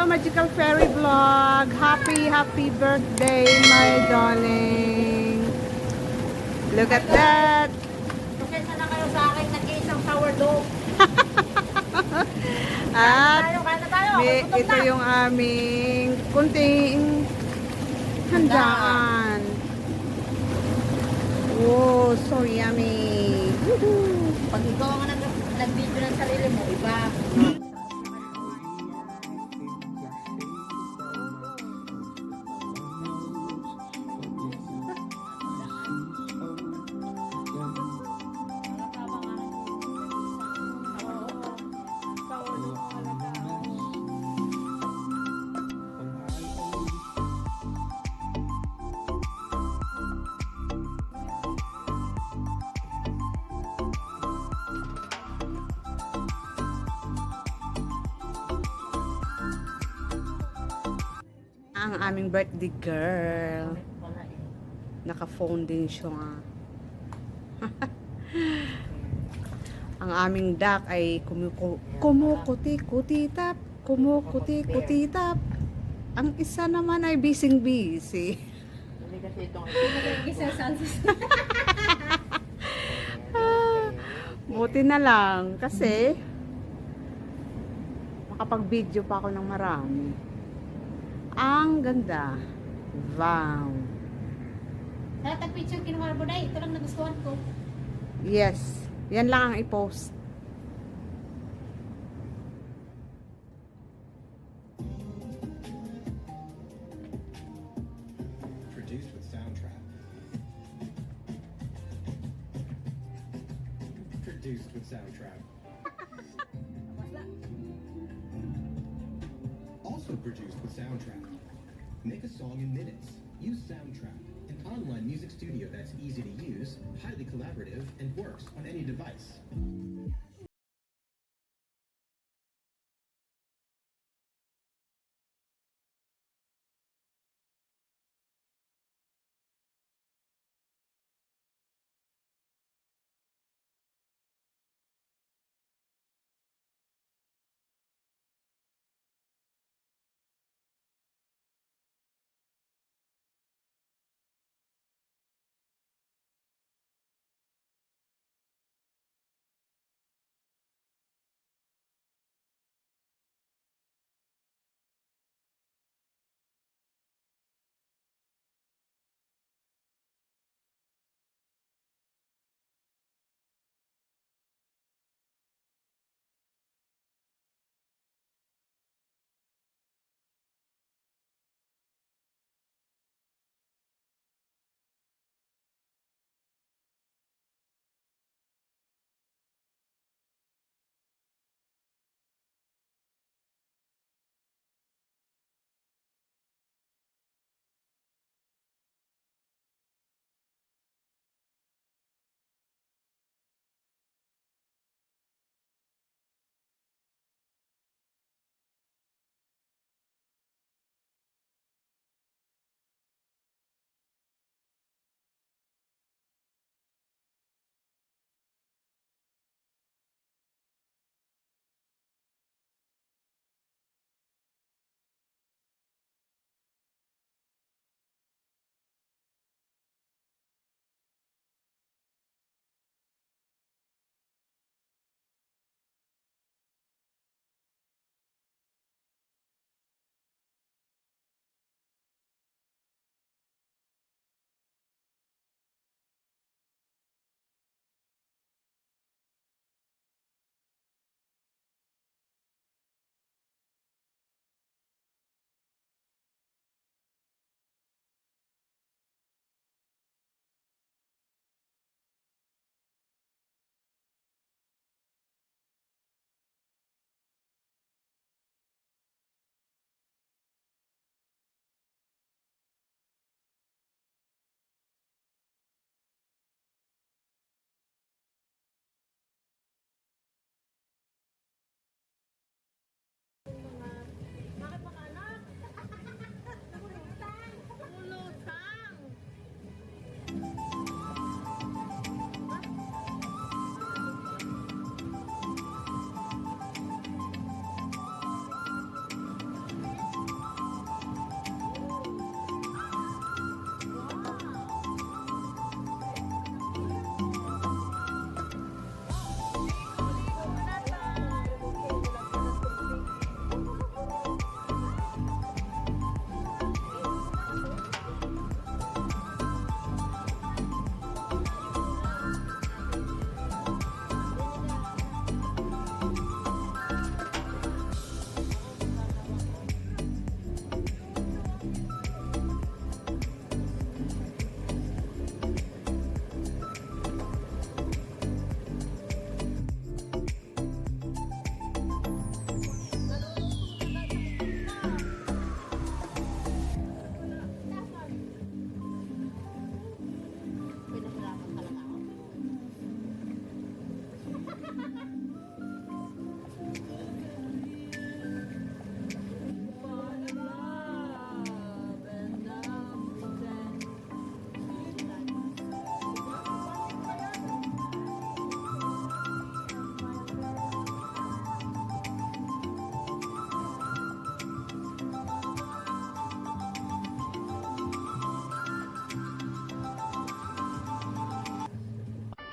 Magical Fairy Vlog. Happy birthday, my darling. Look at that. Pasensya na kayo sa akin, nag-iisang sourdough. At Kain na tayo. Gutom ito na. yung aming kunting handaan. Oh, so yummy. Woohoo. Pag ikaw ang nag-video ng sarili mo, iba. Ang aming birthday girl. Naka-phone din siya nga. Ang aming duck ay kumukuti-kutitap. Kumukuti-kutitap. Ang isa naman ay busy-busy. Hindi kasi itong isa Buti na lang kasi makapag-video pa ako ng marami. Ang ganda. Wow. Sa tag-picture kinuha mo na, ito lang nagustuhan ko. Yes. Yan lang ang i-post. Produced with Soundtrap. Produced with Soundtrap. Also produced with Soundtrap. Make a song in minutes. Use Soundtrap, an online music studio that's easy to use, highly collaborative, and works on any device.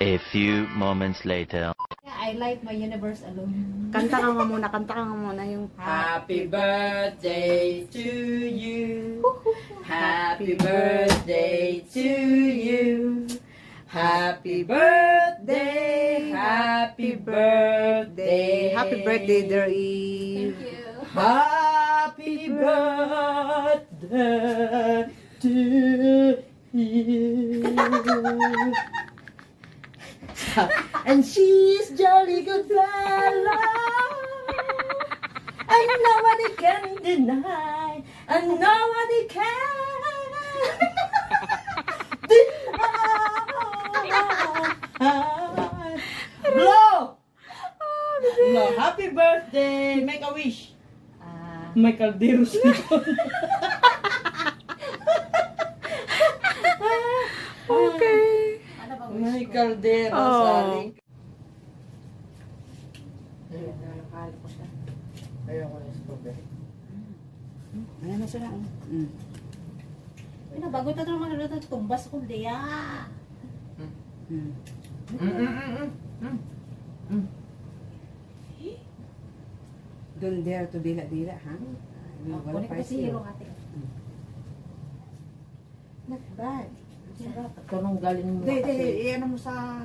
A few moments later. I like my universe alone. Kanta ka nga muna yung Happy birthday to you. Happy birthday to you. Happy birthday. Happy birthday. Happy birthday, dear Eve. Thank you. Happy birthday to you. And she's jolly good fellow. And nobody can deny. And nobody can deny. Blow! Blow. Happy birthday. Make a wish. May kalderos dito. Okay. Ano ba May wish ko? kalderos. Oh. Saling. Ayun, nakakali ko siya. Ayoko na strawberry. Ano na sila? Mm. Ano, bago ito naman ito, tumbas ko diya. Mm. Don't dare to dila-dila, ha? Wala Kunin ko pa si Hero ate. Not bad. Sarap. Ito nung galing mo. Hindi, iyan mo sa...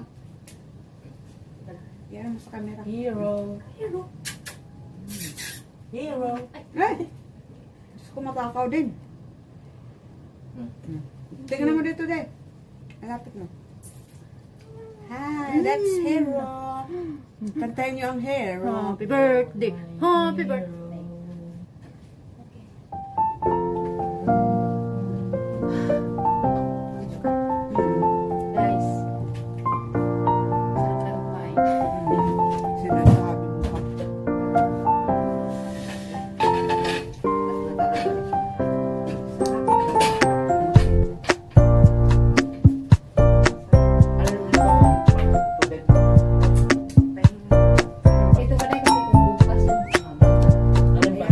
Iyan mo sa camera. Hero. Hero. Hero. Ay! Gusto ko matakaw din. Tingnan mo dito, de. Malapit mo. Hi, that's Hero. Kantayin niyo ang Hero. Happy birthday. Happy birthday. Guys. Sarap ng pie. Sinasabi mo pa. Ito ba na kasi kung bukas yung Alin ba?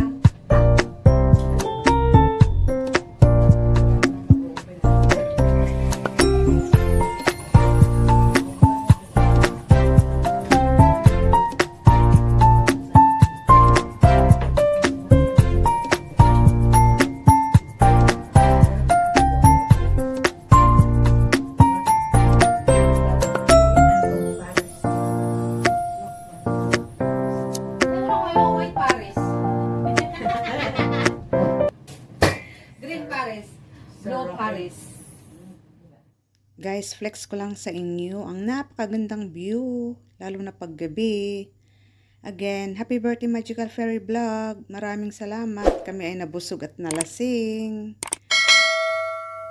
Ano ko yung white Paris? Green Paris. Blue Paris. Guys, flex ko lang sa inyo ang napakagandang view, lalo na paggabi. Again, happy birthday Magical Fairy Vlog. Maraming salamat. Kami ay nabusog at nalasing.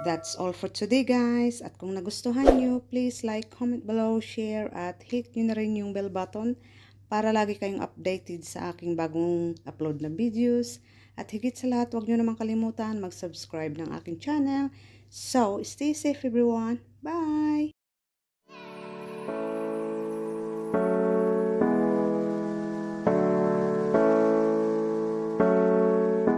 That's all for today, guys. At kung nagustuhan nyo, please like, comment below, share, at hit nyo na rin yung bell button para lagi kayong updated sa aking bagong upload na videos. At higit sa lahat, huwag nyo naman kalimutan mag-subscribe ng aking channel. So, stay safe everyone. Bye!